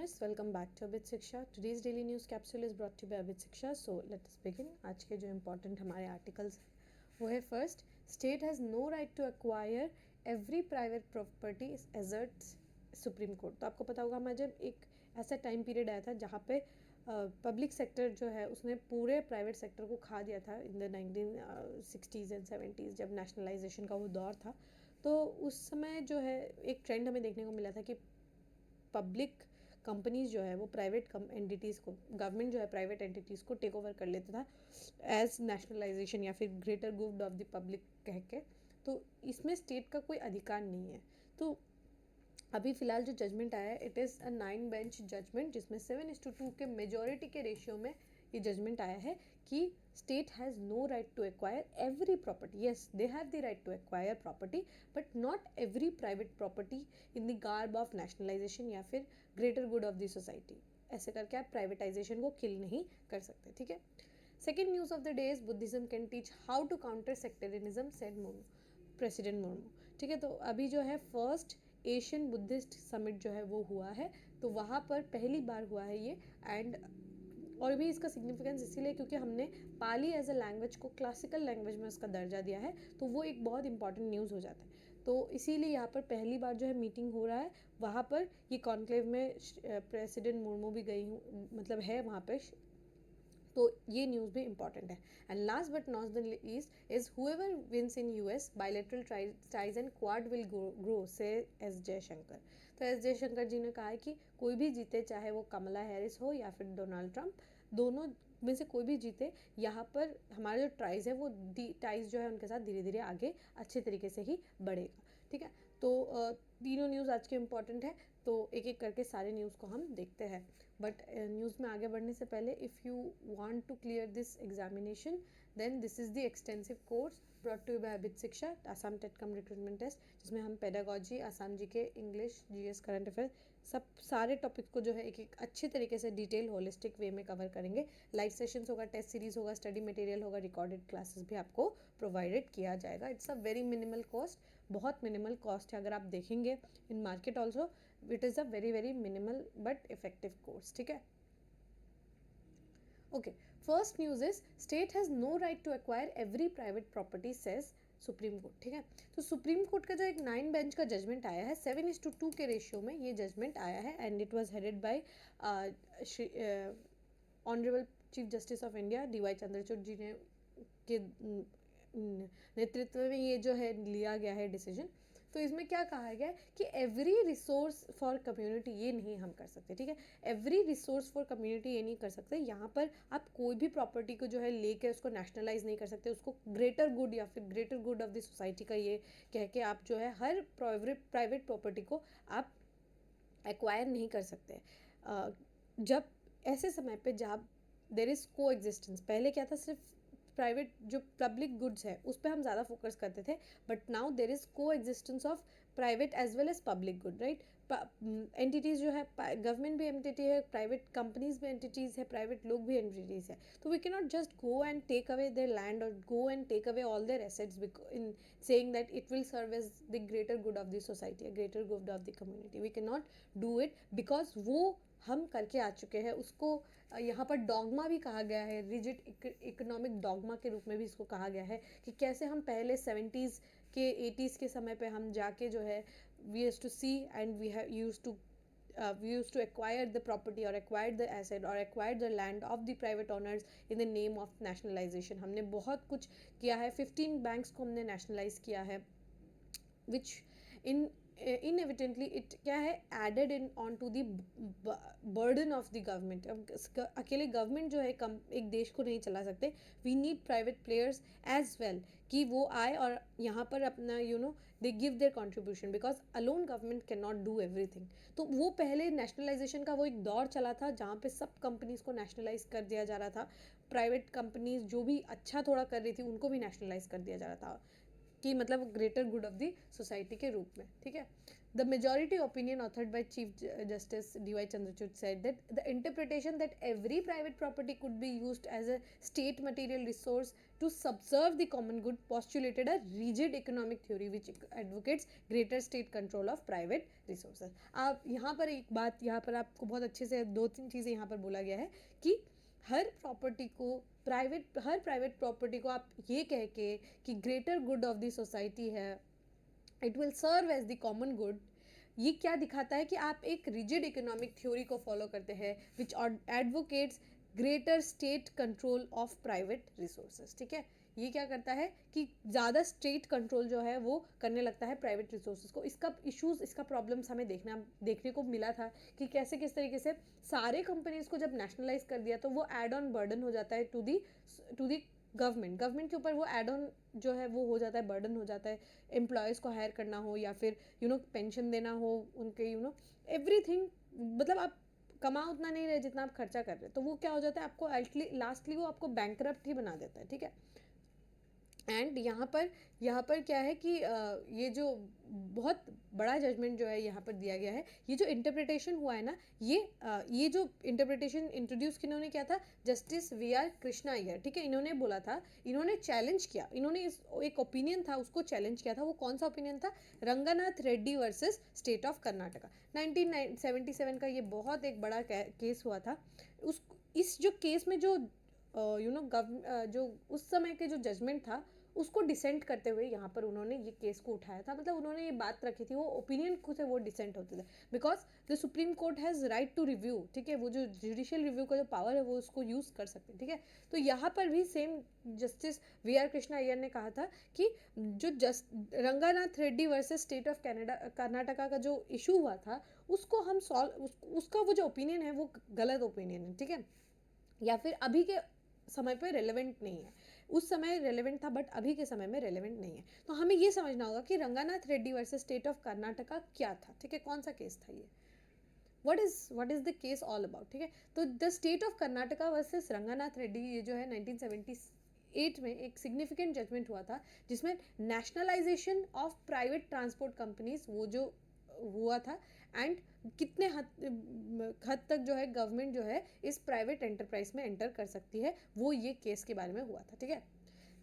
learners, welcome back to Abit Shiksha. Today's daily news capsule is brought to you by Abit Shiksha. So let us begin. आज के जो important हमारे articles वो है first, state has no right to acquire every private property asserts Supreme Court. तो आपको पता होगा हमारा जब एक ऐसा टाइम पीरियड आया था जहाँ पे पब्लिक सेक्टर जो है उसने पूरे प्राइवेट सेक्टर को खा दिया था in the 1960s and 70s जब नेशनलाइजेशन का वो दौर था. तो उस समय जो है एक ट्रेंड हमें देखने को मिला था कि पब्लिक कंपनीज जो है वो प्राइवेट एंटिटीज़ को, गवर्नमेंट जो है प्राइवेट एंटिटीज़ को टेक ओवर कर लेता था एज नेशनलाइजेशन या फिर greater good of the public कह के. तो इसमें स्टेट का कोई अधिकार नहीं है. तो अभी फ़िलहाल जो जजमेंट आया है it is a 9 bench judgement जिसमें 7:2 के मेजॉरिटी के रेशियो में ये जजमेंट आया है कि state has no right to acquire every property. Yes, they have the right to acquire property but not every private property in the garb of nationalisation या फिर greater good of the society. ऐसे करके आप privatisation को किल नहीं कर सकते. ठीक है. Second news of the day is Buddhism can teach how to counter sectarianism said president Murmu. ठीक है. तो अभी जो है फर्स्ट एशियन बुद्धिस्ट समिट जो है वो हुआ है. तो वहाँ पर पहली बार हुआ है ये. एंड और भी इसका सिग्निफिकेंस इसीलिए क्योंकि हमने पाली एज अ लैंग्वेज को क्लासिकल लैंग्वेज में उसका दर्जा दिया है. तो वो एक बहुत इंपॉर्टेंट न्यूज़ हो जाता है. तो इसीलिए यहाँ पर पहली बार जो है मीटिंग हो रहा है. वहाँ पर ये कॉन्क्लेव में प्रेसिडेंट मुर्मू भी गई हूँ, मतलब है वहाँ पर. तो ये न्यूज़ भी इंपॉर्टेंट है. And last but not the least is whoever wins in US bilateral ties and Quad will grow say S Jaishankar. तो एस जयशंकर जी ने कहा है कि कोई भी जीते, चाहे वो कमला हैरिस हो या फिर डोनाल्ड ट्रंप, दोनों में से कोई भी जीते, यहाँ पर हमारा जो टाइज है वो टाइज जो है उनके साथ धीरे धीरे आगे अच्छे तरीके से ही बढ़ेगा. ठीक है. तो तीनों न्यूज़ आज के इम्पॉर्टेंट है. तो एक एक करके सारे न्यूज़ को हम देखते हैं. बट न्यूज़ में आगे बढ़ने से पहले if you want to clear this examination then this is the extensive course brought to by Abhit Shiksha Assam TET cum recruitment test, जिसमें हम pedagogy, Assam GK, English, GS, current affair, सब सारे टॉपिक्स को जो है एक एक अच्छे तरीके से डिटेल होलिस्टिक वे में कवर करेंगे. लाइव सेशंस होगा, टेस्ट सीरीज होगा, स्टडी मटेरियल होगा, रिकॉर्डेड क्लासेस भी आपको प्रोवाइडेड किया जाएगा. It's a very minimal cost, बहुत मिनिमल कॉस्ट है. अगर आप देखेंगे in market also it is a very very minimal but effective course. ठीक है. Okay. First news is state has no right to acquire every private property says Supreme Court. ठीक है. तो सुप्रीम कोर्ट का जो एक 9 बेंच का judgement आया है 7:2 के रेशियो में ये जजमेंट आया है. And it was headed by honourable chief justice of India D Y. Chandrachud ji ने के नेतृत्व में ये जो है लिया गया है डिसीजन. तो इसमें क्या कहा गया है कि एवरी रिसोर्स फॉर कम्युनिटी ये नहीं हम कर सकते. ठीक है. एवरी रिसोर्स फॉर कम्युनिटी ये नहीं कर सकते. यहाँ पर आप कोई भी प्रॉपर्टी को जो है लेकर उसको नेशनलाइज नहीं कर सकते. उसको ग्रेटर गुड या फिर greater good of the society का ये कह के आप जो है हर प्राइवेट प्रॉपर्टी को आप एक्वायर नहीं कर सकते. जब ऐसे समय पे जब देर इज़ को एग्जिस्टेंस, पहले क्या था सिर्फ प्राइवेट जो पब्लिक गुड्स है उस पर हम ज़्यादा फोकस करते थे. But now there is coexistence of private as well as public good. Right. Entities जो है, गवर्नमेंट भी एंटिटी है, प्राइवेट कंपनीज भी एंटिटीज़ है, प्राइवेट लोग भी एंटिटीज़ है. तो we can not just go and take away their land और go and take away all their assets in saying that it will serve as the greater good of the society, greater good of the community. We can not do it because वो हम करके आ चुके हैं. उसको यहाँ पर dogma भी कहा गया है, रिजिड इकोनॉमिक डॉगमा के रूप में भी इसको कहा गया है कि कैसे हम पहले 70s के 80s के समय पे हम जाके जो है we used to see and we used to acquire the property or acquired the asset or acquired the land of the private owners in the name of nationalization. हमने बहुत कुछ किया है. 15 बैंक्स को हमने नेशनलाइज किया है which inevitably it क्या है added in on to the burden of the government. अकेले गवर्नमेंट जो है एक देश को नहीं चला सकते. we need private players as well कि वो आए और यहाँ पर अपना they give their contribution because alone government cannot do everything. तो वो पहले नेशनलाइजेशन का वो एक दौर चला था जहाँ पे सब कंपनीज को नेशनलाइज कर दिया जा रहा था. प्राइवेट कंपनीज जो भी अच्छा थोड़ा कर रही थी उनको भी नेशनलाइज कर दिया जा रहा था. कि मतलब greater good of the society के रूप में, ठीक है। The majority opinion authored by Chief Justice D.Y. Chandrachud said that the interpretation that every private property could be used as a state material resource to subserve the common good postulated a rigid economic theory which advocates greater state control of private resources. आप यहाँ पर एक बात, यहाँ पर आपको बहुत अच्छे से 2-3 चीज़ें यहाँ पर बोला गया है कि हर प्रॉपर्टी को हर प्राइवेट प्रॉपर्टी को आप ये कह के कि greater good of the society है, it will serve as the common good, ये क्या दिखाता है कि आप एक रिजिड इकोनॉमिक थ्योरी को फॉलो करते हैं which advocates greater state control of private resources, ठीक है। ये क्या करता है कि ज़्यादा स्टेट कंट्रोल जो है वो करने लगता है प्राइवेट रिसोर्सेज को। इसका इश्यूज, इसका प्रॉब्लम्स हमें देखने को मिला था कि कैसे किस तरीके से सारे कंपनीज को जब नेशनलाइज कर दिया तो वो एड ऑन बर्डन हो जाता है टू दी गवर्नमेंट के ऊपर, वो एड ऑन जो है वो हो जाता है, बर्डन हो जाता है। एम्प्लॉयज़ को हायर करना हो या फिर पेंशन देना हो उनके, एवरीथिंग, मतलब आप कमा उतना नहीं रहे जितना आप खर्चा कर रहे हैं, तो वो क्या हो जाता है, आपको लास्टली वो आपको बैंकरप्ट ही बना देता है, ठीक है। एंड यहाँ पर क्या है कि ये जो बहुत बड़ा जजमेंट जो है यहाँ पर दिया गया है, ये जो इंटरप्रिटेशन हुआ है ना, ये जो इंटरप्रिटेशन इंट्रोड्यूस किन्होंने किया था, जस्टिस VR कृष्णा अय्यर, ठीक है। इन्होंने बोला था, इन्होंने चैलेंज किया, इन्होंने एक ओपिनियन था उसको चैलेंज किया था। वो कौन सा ओपिनियन था? Ranganath Reddy versus state of Karnataka, 1977 का ये बहुत एक बड़ा केस हुआ था। इस जो केस में जो जो उस समय के जो जजमेंट था उसको डिसेंट करते हुए यहाँ पर उन्होंने ये केस को उठाया था। मतलब उन्होंने ये बात रखी थी, वो ओपिनियन खुद से वो डिसेंट होते थे, because the Supreme Court has right to review, ठीक है। वो जो जुडिशियल रिव्यू का जो पावर है वो उसको यूज़ कर सकते हैं, ठीक है। तो यहाँ पर भी same justice VR Krishna Iyer ने कहा था कि जो Ranganath Reddy versus state of Karnataka का जो इशू हुआ था उसको हम उसका वो जो ओपिनियन है वो गलत ओपिनियन है, ठीक है, या फिर अभी के समय पे रेलेवेंट नहीं है। उस समय रेलेवेंट था बट अभी के समय में रेलेवेंट नहीं है। तो हमें ये समझना होगा कि Ranganath Reddy versus state of Karnataka क्या था, ठीक है, कौन सा केस था ये, what is the case all about, ठीक है। तो the state of Karnataka versus Ranganath Reddy, ये जो है 1978 में एक सिग्निफिकेंट जजमेंट हुआ था जिसमें nationalisation of private transport companies वो जो हुआ था, एंड कितने हद तक जो है गवर्नमेंट जो है इस प्राइवेट एंटरप्राइज में एंटर कर सकती है, वो ये केस के बारे में हुआ था, ठीक है।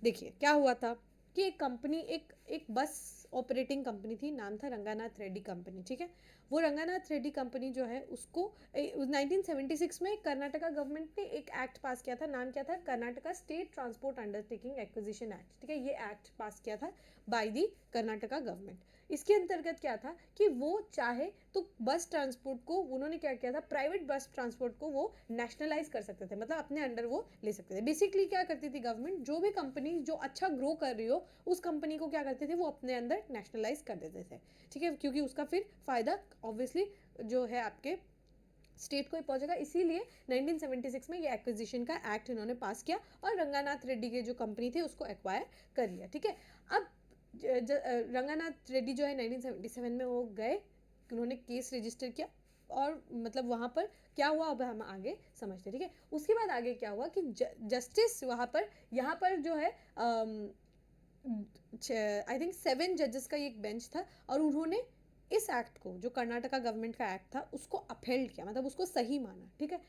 देखिए क्या हुआ था कि एक कंपनी, एक बस ऑपरेटिंग कंपनी थी, नाम था रंगनाथ रेड्डी कंपनी, ठीक है। वो रंगनाथ रेड्डी कंपनी जो है उसको 1976 में कर्नाटका गवर्नमेंट ने एक एक्ट पास किया था, नाम क्या था, Karnataka state transport undertaking acquisition act, ठीक है। ये एक्ट पास किया था बाय दी कर्नाटका गवर्नमेंट। इसके अंतर्गत क्या था कि वो चाहे तो बस ट्रांसपोर्ट को, उन्होंने क्या किया था, प्राइवेट बस ट्रांसपोर्ट को वो नेशनलाइज कर सकते थे, मतलब अपने अंडर वो ले सकते थे। बेसिकली क्या करती थी गवर्नमेंट, जो भी कंपनी जो अच्छा ग्रो कर रही हो उस कंपनी को क्या करते थे, वो अपने अंदर नेशनलाइज कर देते थे, ठीक है, क्योंकि उसका फिर फायदा ऑब्वियसली जो है आपके स्टेट को ही पहुंचेगा। इसीलिए 1976 में ये एक्विजिशन का एक्ट इन्होंने पास किया और रंगनाथ रेड्डी के जो कंपनी थे उसको एक्वायर कर लिया, ठीक है। अब रंगनाथ रेड्डी जो है 1977 में वो गए, उन्होंने केस रजिस्टर किया और मतलब वहाँ पर क्या हुआ अब हम आगे समझते, ठीक है। उसके बाद आगे क्या हुआ कि जस्टिस यहाँ पर जो है आई थिंक 7 जजेस का एक बेंच था और उन्होंने इस एक्ट को, जो कर्नाटका गवर्नमेंट का एक्ट था, उसको अपहेल्ड किया, मतलब उसको सही माना, ठीक है।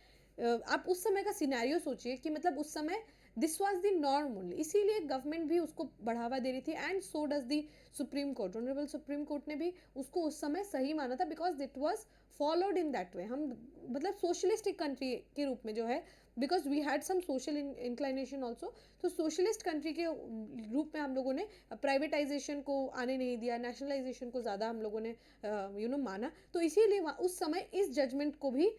आप उस समय का सिनेरियो सोचिए कि मतलब उस समय this was the norm only, इसीलिए गवर्नमेंट भी उसको बढ़ावा दे रही थी, and so does the Supreme Court, honourable Supreme Court ने भी उसको उस समय सही माना था, because it was followed in that way. हम मतलब सोशलिस्टिक कंट्री के रूप में जो है, because we had some social inclination also, तो सोशलिस्ट कंट्री के रूप में हम लोगों ने प्राइवेटाइजेशन को आने नहीं दिया, नेशनलाइजेशन को ज़्यादा हम लोगों ने माना, तो इसीलिए उस समय इस जजमेंट को भी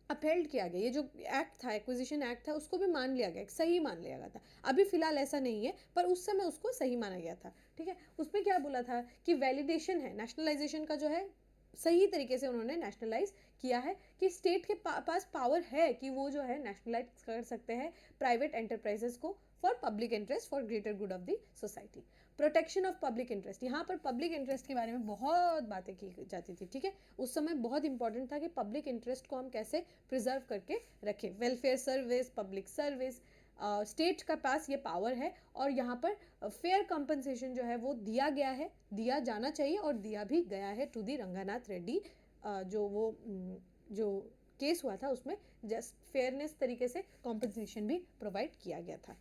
अपहेल्ड किया गया। ये जो एक्ट था, एक्विजिशन एक्ट था, उसको भी मान लिया गया, सही मान लिया गया था। अभी फिलहाल ऐसा नहीं है, पर उस समय उसको सही माना गया था, ठीक है। उसमें क्या बोला था कि वैलिडेशन है, नेशनलाइजेशन का जो है सही तरीके से उन्होंने नेशनलाइज किया है कि स्टेट के पास पावर है कि वो जो है नेशनलाइज कर सकते हैं प्राइवेट एंटरप्राइजेस को for public interest, for greater good of the society. Protection of public interest, यहाँ पर पब्लिक इंटरेस्ट के बारे में बहुत बातें की जाती थी, ठीक है। उस समय बहुत इंपॉर्टेंट था कि पब्लिक इंटरेस्ट को हम कैसे प्रिजर्व करके रखें। Welfare service, public service, state का पास ये पावर है और यहाँ पर फेयर कंपनसेशन जो है वो दिया गया है, दिया जाना चाहिए और दिया भी गया है टू दी रंगानाथ रेड्डी। जो केस हुआ था उसमें जस्ट फेयरनेस तरीके से कॉम्पनसेशन भी प्रोवाइड किया गया था।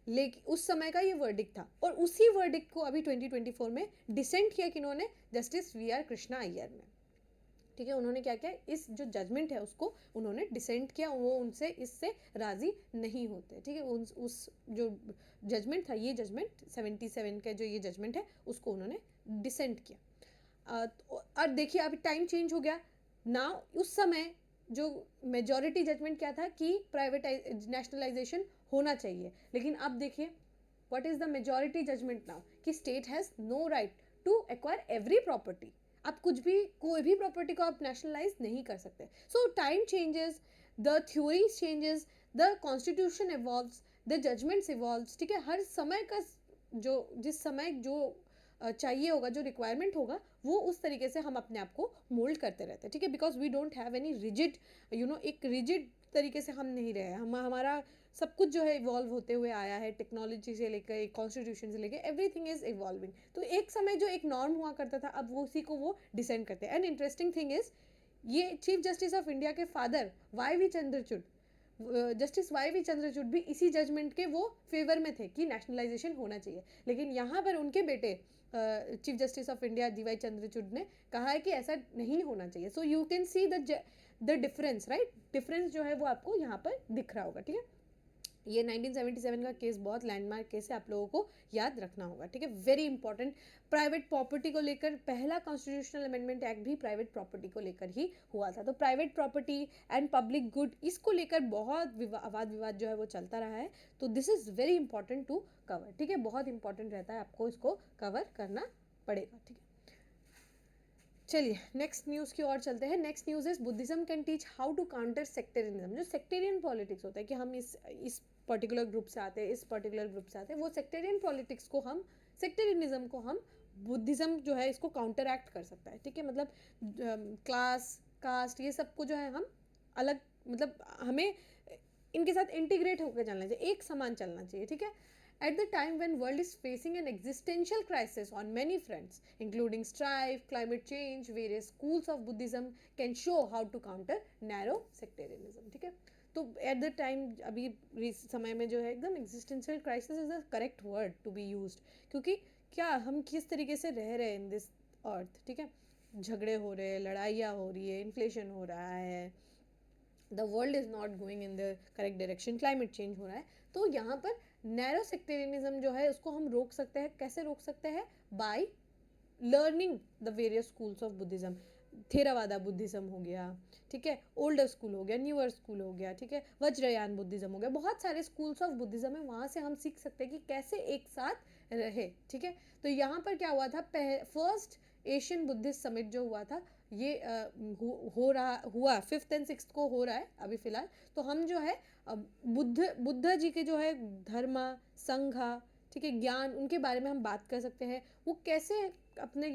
लेकिन उस समय का ये वर्डिक्ट था और उसी वर्डिक्ट को अभी 2024 में डिसेंट किया किन्होंने, जस्टिस वी.आर. कृष्णा अय्यर ने। ठीक है, उन्होंने क्या किया, इस जो जजमेंट है उसको उन्होंने डिसेंट किया, वो उनसे इससे राज़ी नहीं होते। ठीक है, उस जो जजमेंट था, ये जजमेंट 77 का जो ये जजमेंट है उसको उन्होंने डिसेंट किया। और देखिए अभी टाइम चेंज हो गया ना। उस समय जो मेजॉरिटी जजमेंट क्या था कि प्राइवेटाइज नेशनलाइजेशन होना चाहिए, लेकिन अब देखिए what is the majority judgement now कि state has no right to acquire every property. आप कुछ भी, कोई भी प्रॉपर्टी को आप नेशनलाइज नहीं कर सकते। So time changes, the theories changes, the constitution evolves, the judgements evolves. ठीक है, हर समय का जो जिस समय जो चाहिए होगा, जो रिक्वायरमेंट होगा, वो उस तरीके से हम अपने आप को मोल्ड करते रहते हैं। ठीक है, because we don't have any rigid एक रिजिड तरीके से हम नहीं रहे। हमारा सब कुछ जो है इवॉल्व होते हुए आया है, टेक्नोलॉजी से लेकर कॉन्स्टिट्यूशन से लेकर एवरीथिंग इज इवॉल्विंग। तो एक समय जो एक नॉर्म हुआ करता था, अब वो उसी को वो डिसेंड करते हैं। एंड इंटरेस्टिंग थिंग इज ये चीफ जस्टिस ऑफ इंडिया के फादर वाई.वी. चंद्रचूड़, जस्टिस वाई.वी. चंद्रचूड़ भी इसी जजमेंट के वो फेवर में थे कि नेशनलाइजेशन होना चाहिए। लेकिन यहाँ पर उनके बेटे chief justice of India D Y. Chandrachud ने कहा है कि ऐसा नहीं होना चाहिए। So you can see the difference, right. Difference जो है वो आपको यहाँ पर दिख रहा होगा। ठीक है, ये 1977 का केस बहुत लैंडमार्क केस है, आप लोगों को याद रखना होगा। ठीक है, वेरी इंपॉर्टेंट। प्राइवेट प्रॉपर्टी को लेकर पहला कॉन्स्टिट्यूशनल अमेंडमेंट एक्ट भी प्राइवेट प्रॉपर्टी को लेकर ही हुआ था। तो private property and public good, इसको लेकर बहुत वाद विवाद जो है वो चलता रहा है। तो this is very important to cover. ठीक है, बहुत इंपॉर्टेंट रहता है, आपको इसको कवर करना पड़ेगा। ठीक है, चलिए नेक्स्ट न्यूज़ की ओर चलते हैं। Next news is Buddhism can teach how to counter sectarianism. जो सेक्टेरियन पॉलिटिक्स होता है कि हम इस पर्टिकुलर ग्रुप से आते हैं, इस पर्टिकुलर ग्रुप से आते हैं, वो सेक्टेरियन पॉलिटिक्स को हम, सेक्टेरियनिज्म को हम, बुद्धिज्म जो है इसको काउंटर एक्ट कर सकता है। ठीक है, मतलब क्लास, कास्ट, ये सब को जो है हम अलग, मतलब हमें इनके साथ इंटीग्रेट होकर चलना चाहिए, एक समान चलना चाहिए। ठीक है, at the time when world is facing an existential crisis on many fronts including strife, climate change, various schools of Buddhism can show how to counter narrow sectarianism। ठीक है, तो एट द टाइम, अभी समय में जो है एकदम existential crisis is the correct word to be used, क्योंकि क्या हम किस तरीके से रह रहे हैं इन दिस अर्थ। ठीक है, झगड़े हो रहे हैं, लड़ाइयाँ हो रही है, इन्फ्लेशन हो रहा है, the world is not going in the correct direction, climate change हो रहा है। तो यहाँ पर नैरो सेक्टेरियनिज्म जो है उसको हम रोक सकते हैं। कैसे रोक सकते हैं? By learning the various schools of Buddhism. Theravada Buddhism हो गया, ठीक है, ओल्डर स्कूल हो गया, न्यूअर स्कूल हो गया, ठीक है, वज्रयान बुद्धिज्म हो गया, बहुत सारे स्कूल्स ऑफ बुद्धिज्म है, वहाँ से हम सीख सकते हैं कि कैसे एक साथ रहे। ठीक है, तो यहाँ पर क्या हुआ था, फर्स्ट एशियन बुद्धिस्ट समिट जो हुआ था, ये हुआ 5th and 6th को हो रहा है अभी फ़िलहाल। तो हम जो है बुद्ध जी के जो है धर्म, संघा, ठीक है, ज्ञान, उनके बारे में हम बात कर सकते हैं। वो कैसे अपने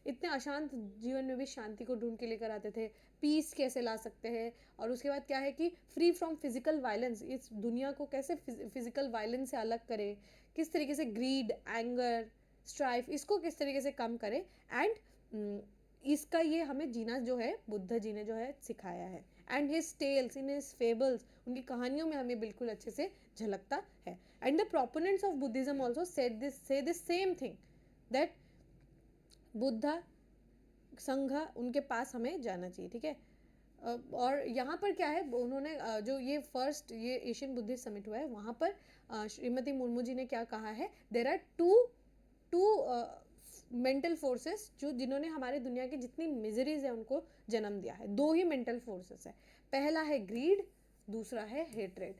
इतने अशांत जीवन में भी शांति को ढूंढ के लेकर आते थे, पीस कैसे ला सकते हैं, और उसके बाद क्या है कि फ्री फ्रॉम फिजिकल वायलेंस, इस दुनिया को कैसे फिजिकल वायलेंस से अलग करे, किस तरीके से ग्रीड, एंगर, स्ट्राइफ, इसको किस तरीके से कम करे, एंड इसका ये हमें जीना जो है बुद्ध जी ने जो है सिखाया है। And his tales, in his fables, उनकी कहानियों में हमें बिल्कुल अच्छे से झलकता है। And the proponents of Buddhism also say this same thing, that Buddha, Sangha, उनके पास हमें जाना चाहिए। ठीक है, और यहाँ पर क्या है, उन्होंने जो ये फर्स्ट ये एशियन बुद्धिस्ट समिट हुआ है, वहाँ पर श्रीमती मुर्मू जी ने क्या कहा है, there are two mental forces जिन्होंने हमारे दुनिया की जितनी मिजरीज है उनको जन्म दिया है। दो ही मेंटल फोर्सेस है, पहला है ग्रीड, दूसरा है हेट्रेड।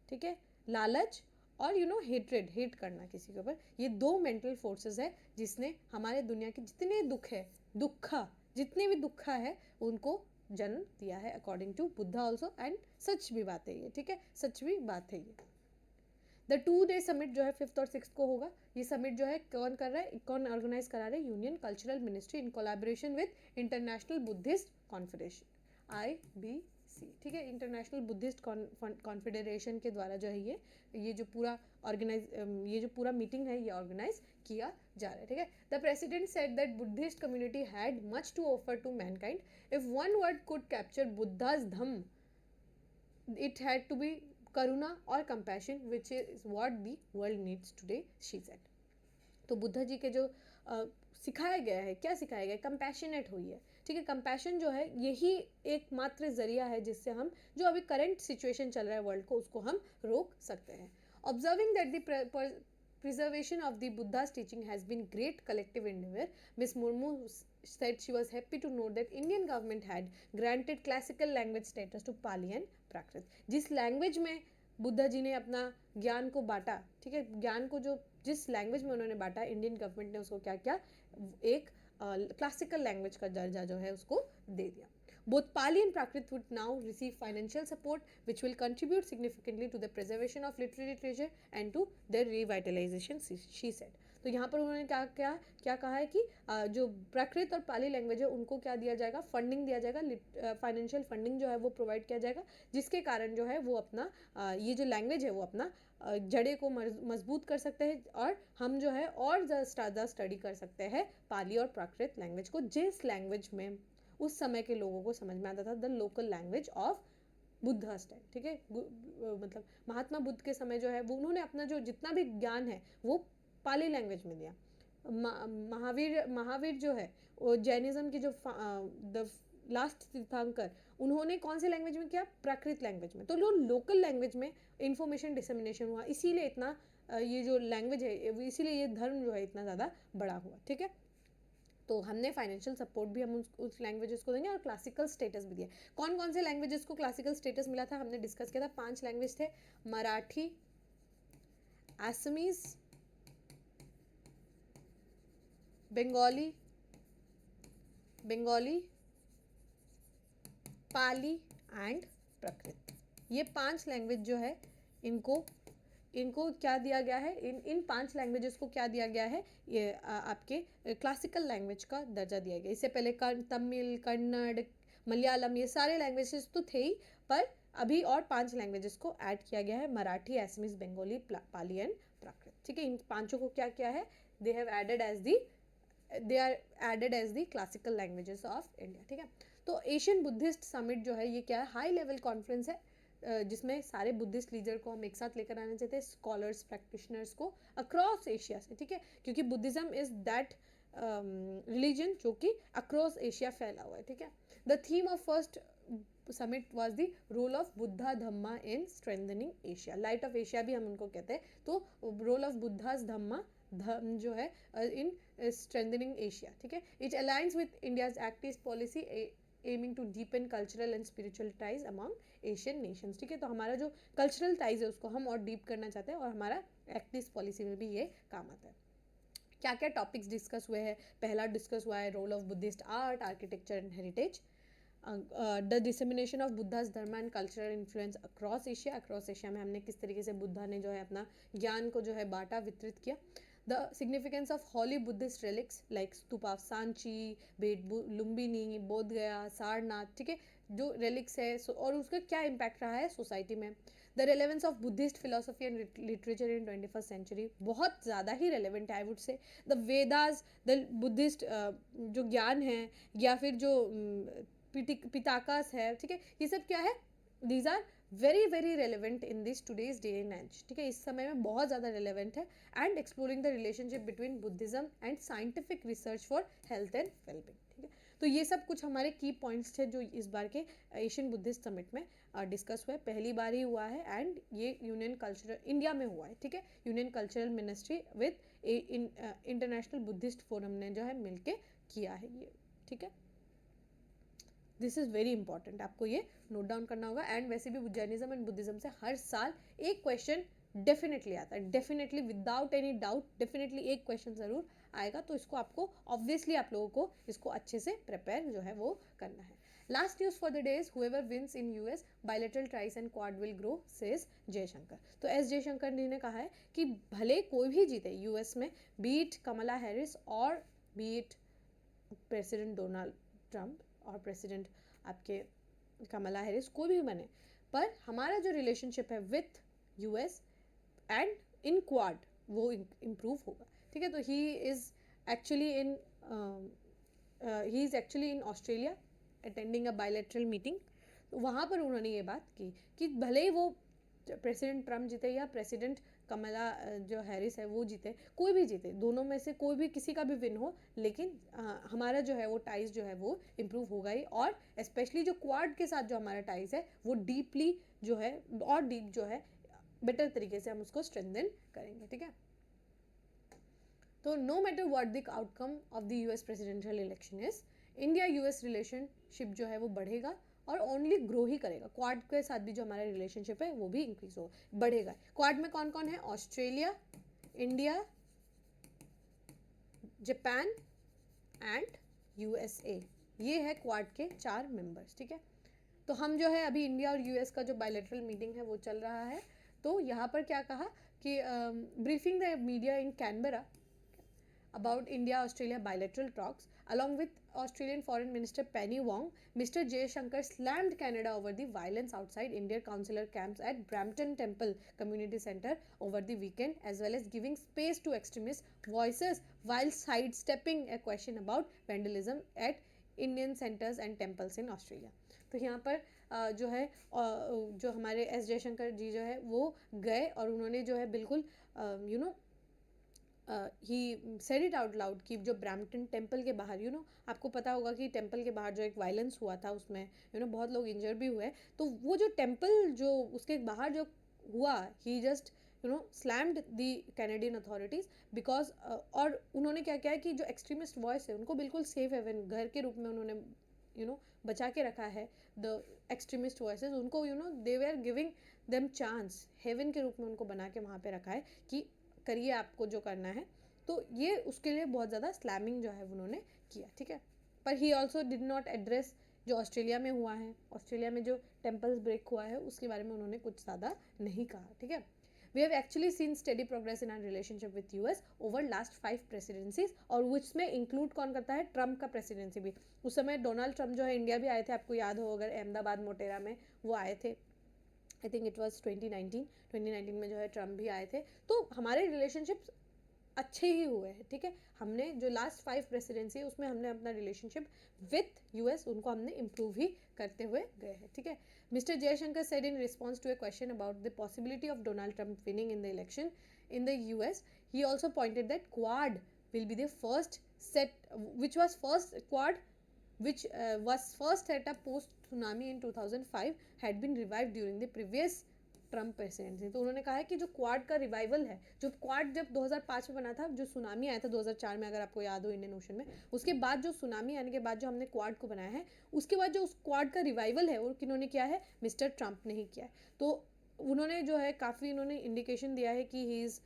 ठीक है, लालच और हेट्रेड, हेट करना किसी के ऊपर, ये दो मेंटल फोर्सेस है जिसने हमारे दुनिया के जितने जितने भी दुखा है उनको जन्म दिया है, according to Buddha also. And such भी बात है ये, ठीक है, सच भी बात है ये। द 2-day समिट जो है 5th और 6th को होगा। ये समिट जो है कौन कर रहा है, कौन ऑर्गेनाइज करा रहा है, union cultural ministry in collaboration with international Buddhist confederation, IBC। IBC, ठीक है, इंटरनेशनल बुद्धिस्ट कॉन्फेडरेशन के द्वारा जो है ये जो पूरा ये जो पूरा मीटिंग है ये ऑर्गेनाइज किया जा रहा है, ठीक है. The president said that Buddhist community had much to offer to mankind. If one word could capture Buddha's Dhamma, it had to be karuna or compassion, which is what the world needs today, she said. तो बुद्धा जी के जो सिखाया गया है, क्या सिखाया गया है, कंपैशनेट हुई है, ठीक है. कंपैशन जो है यही एकमात्र जरिया है जिससे हम जो अभी करंट सिचुएशन चल रहा है वर्ल्ड को उसको हम रोक सकते हैं. Observing that the preservation of the Buddha's teaching has been great collective endeavor, Ms. Murmu said she was happy to know that Indian government had granted classical language status to Pali and Prakrit. जिस language में बुद्धा जी ने अपना ज्ञान को बांटा, ठीक है, ज्ञान को जो जिस लैंग्वेज में उन्होंने बांटा, इंडियन गवर्नमेंट ने उसको क्या किया, एक क्लासिकल लैंग्वेज का दर्जा जो है उसको दे दिया. Both Pali and Prakrit would now receive financial support which will contribute significantly to the preservation of literary treasure and to their revitalization, she said. तो यहाँ पर उन्होंने क्या कहा है कि जो प्राकृत और पाली लैंग्वेज है उनको क्या दिया जाएगा, फंडिंग दिया जाएगा, फाइनेंशियल फंडिंग जो है वो प्रोवाइड किया जाएगा, जिसके कारण जो है वो अपना ये जो लैंग्वेज है वो अपना जड़े को मजबूत कर सकते हैं और हम जो है और ज़्यादा स्टडी कर सकते हैं पाली और प्राकृत लैंग्वेज को, जिस लैंग्वेज में उस समय के लोगों को समझ में आता था, the local language of Buddha's time, ठीक है. मतलब महात्मा बुद्ध के समय जो है वो उन्होंने अपना जो जितना भी ज्ञान है वो पाली लैंग्वेज में दिया. महावीर जो है वो जैनिज्म की जो द लास्ट तीर्थंकर, उन्होंने कौन से लैंग्वेज में किया, प्राकृत लैंग्वेज में. तो लोकल लैंग्वेज में इंफॉर्मेशन डिसेमिनेशन हुआ, इसीलिए इतना ये जो लैंग्वेज है, इसीलिए ये धर्म जो है इतना ज़्यादा बड़ा हुआ, ठीक है. तो हमने फाइनेंशियल सपोर्ट भी हम उस लैंग्वेजेस को देंगे और क्लासिकल स्टेटस भी दिया. कौन कौन से लैंग्वेजेस को क्लासिकल स्टेटस मिला था हमने डिस्कस किया था. 5 लैंग्वेज थे, मराठी, असमीज, बंगाली, पाली एंड प्राकृत. ये 5 लैंग्वेज जो है इनको क्या दिया गया है, इन 5 लैंग्वेजेस को क्या दिया गया है, ये आपके क्लासिकल लैंग्वेज का दर्जा दिया गया. इससे पहले तमिल, कन्नड़, मलयालम, ये सारे लैंग्वेजेस तो थे ही, पर अभी और 5 लैंग्वेजेस को ऐड किया गया है, मराठी, असमीज, बंगाली, पाली एंड प्राकृत, ठीक है. इन 5 को क्या किया है, they are added as the classical languages of India, ठीक है. तो एशियन बुद्धिस्ट समिट जो है ये क्या है, हाई लेवल कॉन्फ्रेंस है जिसमें सारे बुद्धिस्ट लीडर को हम एक साथ लेकर आना चाहते हैं, स्कॉलर्स, प्रैक्टिशनर्स को अक्रॉस एशिया से, ठीक है, क्योंकि बुद्धिज्म इज दैट रिलीजन जो कि अक्रॉस एशिया फैला हुआ है, ठीक है. The theme of first summit was the role of Buddha Dhamma in strengthening Asia. Light of Asia भी हम उनको कहते हैं. तो रोल ऑफ बुद्धास धम्मा जो है इन स्ट्रेंथनिंग एशिया, ठीक है. It aligns with India's Act East policy aiming to deepen cultural and spiritual ties among Asian nations, ठीक है. तो हमारा जो कल्चरल टाइज है उसको हम और डीप करना चाहते हैं और हमारा एक्ट ईस्ट पॉलिसी में भी ये काम आता है. क्या क्या टॉपिक्स डिस्कस हुए हैं, पहला डिस्कस हुआ है role of Buddhist art, architecture and heritage, the dissemination of Buddha's dharma and cultural influence across Asia. Across Asia में हमने किस तरीके से बुद्धा ने जो है अपना ज्ञान को जो है बांटा, वितरित किया. The significance of holy Buddhist relics like stupa of Sanchi, बेट लुम्बिनी, बोध गया, सारनाथ, ठीक है, जो relics है और उसका क्या इम्पैक्ट रहा है सोसाइटी में. The relevance of Buddhist philosophy and literature in 21st century, बहुत ज़्यादा ही relevant है I would say. The Vedas, the Buddhist जो ज्ञान है या फिर जो पिताकास है, ठीक है, ये सब क्या है, these are very very relevant in this today's day and age, ठीक है, इस समय में बहुत ज़्यादा रेलिवेंट है. And exploring the relationship between Buddhism and scientific research for health and wellbeing, ठीक है. तो ये सब कुछ हमारे की पॉइंट्स थे जो इस बार के एशियन बुद्धिस्ट समिट में डिस्कस हुआ है. पहली बार ही हुआ है एंड ये यूनियन कल्चरल इंडिया में हुआ है, ठीक है. Union cultural ministry with international Buddhist forum ने जो है मिलके किया है ये, ठीक है. दिस इज़ वेरी इंपॉर्टेंट, आपको ये नोट डाउन करना होगा. एंड वैसे भी जैनिज्म एंड बुद्धिज्म से हर साल एक क्वेश्चन डेफिनेटली आता है, definitely without any doubt, definitely एक क्वेश्चन ज़रूर आएगा. तो इसको आपको ऑब्वियसली आप लोगों को इसको अच्छे से प्रिपेयर जो है वो करना है. Last news for the day is whoever wins in US bilateral ties and Quad will grow, says Jaishankar. तो एस जयशंकर जी ने कहा है कि भले कोई भी जीते यूएस में, बीट कमला हैरिस और बीट प्रेसिडेंट डोनाल्ड ट्रंप और प्रेसिडेंट आपके कमला हैरिस, कोई भी बने, पर हमारा जो रिलेशनशिप है with US and in quad वो इम्प्रूव होगा, ठीक है। तो he is actually in Australia attending a bilateral meeting. तो वहाँ पर उन्होंने ये बात की कि भले ही वो प्रेसिडेंट ट्रम्प जीते या प्रेसिडेंट कमला जो हैरिस है वो जीते, कोई भी जीते, दोनों में से कोई भी किसी का भी विन हो, लेकिन हमारा जो है वो टाइज जो है वो इम्प्रूव होगा ही, और स्पेशली जो क्वाड के साथ जो हमारा टाइज है वो डीपली जो है और डीप जो है बेटर तरीके से हम उसको स्ट्रेंथन करेंगे, ठीक है। तो no matter what the outcome of the US presidential election is, India US relationship जो है वो बढ़ेगा और ओनली ग्रो ही करेगा। क्वाड के साथ भी जो हमारा रिलेशनशिप है वो भी इंक्रीज हो बढ़ेगा। क्वाड में कौन कौन है? Australia, India, Japan and USA, ये है क्वाड के 4 मेंबर्स, ठीक है। तो हम जो है अभी इंडिया और यूएस का जो बायलैटरल मीटिंग है वो चल रहा है। तो यहाँ पर क्या कहा कि briefing the media in Canberra about India-Australia bilateral talks, along with Australian Foreign Minister Penny Wong, Mr. Jaishankar slammed Canada over the violence outside Indian consular camps at Brampton Temple Community Centre over the weekend, as well as giving space to extremist voices while sidestepping a question about vandalism at Indian centers and temples in Australia. तो यहाँ पर जो है जो हमारे S Jaishankar जी जो है वो गए और उन्होंने जो है बिल्कुल he said it out loud कि जो ब्रैम्पटन टेम्पल के बाहर आपको पता होगा कि टेम्पल के बाहर जो एक वायलेंस हुआ था उसमें बहुत लोग इंजर भी हुए, तो वो जो टेम्पल जो उसके बाहर जो हुआ, he just slammed the Canadian authorities because और उन्होंने क्या किया है कि जो एक्सट्रीमिस्ट वॉइस है उनको बिल्कुल सेफ हेवन घर के रूप में उन्होंने बचा के रखा है। द एक्सट्रीमिस्ट वॉइसेस उनको they way are giving them chance, heaven के रूप में उनको बना के वहाँ पे रखा है कि करिए आपको जो करना है। तो ये उसके लिए बहुत ज़्यादा स्लैमिंग जो है उन्होंने किया, ठीक है। पर he also did not address जो ऑस्ट्रेलिया में हुआ है, ऑस्ट्रेलिया में जो टेम्पल्स ब्रेक हुआ है उसके बारे में उन्होंने कुछ ज़्यादा नहीं कहा, ठीक है। We have actually seen steady progress in our relationship with US over last 5 presidencies, और उसमें इंक्लूड कौन करता है? ट्रम्प का प्रेसिडेंसी भी। उस समय डोनाल्ड ट्रम्प जो है इंडिया भी आए थे, आपको याद हो अगर, अहमदाबाद मोटेरा में वो आए थे, आई थिंक इट वॉज 2019 में जो है ट्रम्प भी आए थे। तो हमारे रिलेशनशिप्स अच्छे ही हुए हैं, ठीक है। हमने जो लास्ट 5 प्रेसिडेंसी है उसमें हमने अपना रिलेशनशिप विथ यूएस उनको हमने इम्प्रूव ही करते हुए गए हैं, ठीक है। Mr Jaishankar said in response to a question about the possibility of Donald Trump winning in the election in the US, he also pointed that Quad will be the first set which was first Quad which was first set up post tsunami in 2005 had been revived during the previous Trump presidency. तो उन्होंने कहा है कि जो quad का revival है, जो quad जब 2005 में बना था, जो सुनामी आया था 2004 में अगर आपको याद हो इंडियन ओशन में, उसके बाद जो सुनामी आने के बाद जो हमने क्वाड को बनाया है, उसके बाद जो उस क्वाड का रिवाइवल है वो किन्होंने किया है? मिस्टर ट्रम्प ने ही किया है। तो उन्होंने जो है काफ़ी उन्होंने इंडिकेशन दिया है कि he is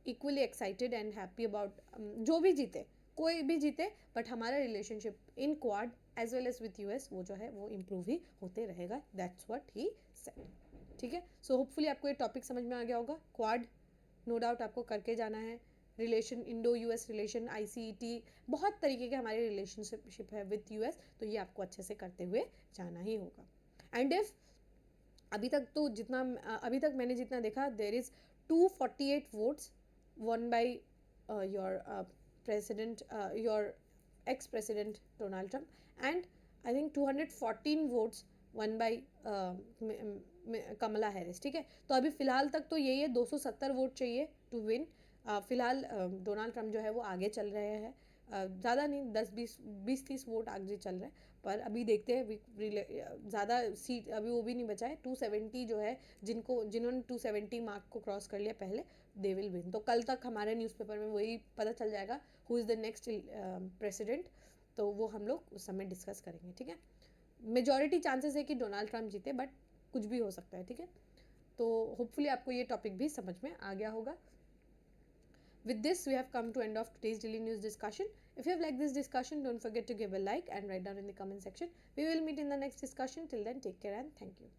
equally excited and happy about जो भी जीते, कोई भी जीते, बट हमारा relationship in Quad as well as with US वो जो है वो इम्प्रूव ही होते रहेगा। दैट्स व्हाट ही सेड, ठीक है। सो होपफुली आपको ये टॉपिक समझ में आ गया होगा। क्वाड नो डाउट आपको करके जाना है। रिलेशन, इंडो यूएस रिलेशन, आईसीईटी, बहुत तरीके के हमारे रिलेशनशिप है विथ यूएस, तो ये आपको अच्छे से करते हुए जाना ही होगा। एंड इफ अभी तक मैंने जितना देखा, there is 248 votes one by your president your ex-president Donald Trump, and I think 214 votes won by Kamala Harris, ठीक है। तो अभी फ़िलहाल तक तो यही है, 270 वोट चाहिए टू विन। फ़िलहाल डोनाल्ड ट्रम्प जो है वो आगे चल रहे हैं, ज़्यादा नहीं, 20-30 वोट आगे चल रहे हैं, पर अभी देखते हैं, ज़्यादा सीट अभी वो भी नहीं बचा है। 270 जो है, जिन्होंने 270 मार्क को क्रॉस कर लिया पहले, दे विल विन। तो कल तक हमारे न्यूज़पेपर में वही पता चल जाएगा who is the next president, तो वो हम लोग उस समय डिस्कस करेंगे, ठीक है। मेजॉरिटी चांसेस है कि डोनाल्ड ट्रम्प जीते, बट कुछ भी हो सकता है, ठीक है। तो होपफुली आपको ये टॉपिक भी समझ में आ गया होगा। With this, we have come to end of today's daily news discussion. If you have liked this discussion, don't forget to give a like and write down in the comment section. We will meet in the next discussion. Till then, take care and thank you.